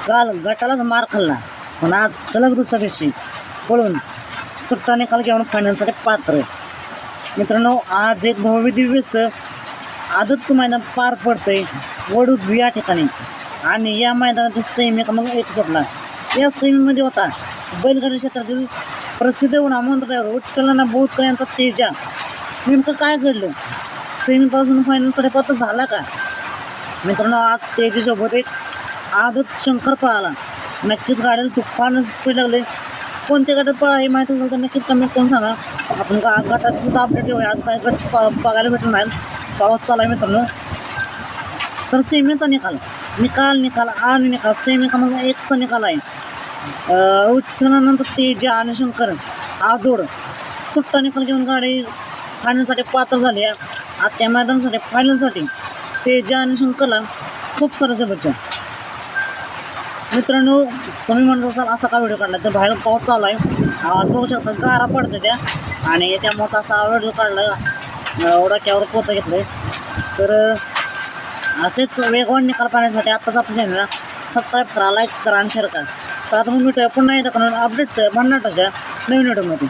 काल गटालाच मार खाल्ला, पण आज सलग दुसऱ्या दिवशी पळून सुट्टा निकाल घेऊन फायनलसाठी पात्र. मित्रांनो, आज एक भव्य दिव्य आदतचं मैदान पार पडतंय वडूज या ठिकाणी, आणि या मैदानातील सेमी मग एक सुटला. या सेमीमध्ये होता बैलगाडी क्षेत्रातील प्रसिद्ध नामवंत ड्रायव्हर विठ्ठलनाना बोरकर यांचा तेजा. नेमकं काय घडलं, सेमीपासून फायनलसाठी पात्र झाला का? मित्रांनो, आज तेजासोबत एक आदत शंकर पळाला. नक्कीच गाड्याला तुफान स्पीड लागले. कोणत्या गटात पळा हे माहीत असेल तर नक्कीच कमेंट करून सांगा. आपण का गटाची सुद्धा अपडेट घेऊया. आज काय गट बघायला भेटून नाही, पाऊस चालू आहे मित्रांनो. तर सेमीचा निकाल आणि निकाल सेमी क्रमांक 1चा निकाल आहे. विठ्ठलनानांचा तेजा आणि शंकर आजोड सुट्टा निकाल घेऊन गाडी फायनलसाठी पात्र झाली आहे. आजच्या मैदानासाठी फायनलसाठी तेजा आणि शंकरला खूप साऱ्या शुभेच्छा. मित्रांनो, तुम्ही म्हणत असाल असा का व्हिडिओ काढला, तर बाहेर पाऊस चालू आहे, बघू शकता गारा पडते त्या, आणि त्यामुळे असा व्हिडिओ काढला, ओढाक्यावर पोतं घेतलं आहे. तर असेच वेगवान निकाल पाहण्यासाठी आत्ताच आपल्या चॅनलला सबस्क्राईब करा, लाईक करा आणि शेअर करा. तर आता मग भेटूया पुन्हा एकदा अपडेट्स भन्नाटाच्या नवीन व्हिडिओमध्ये.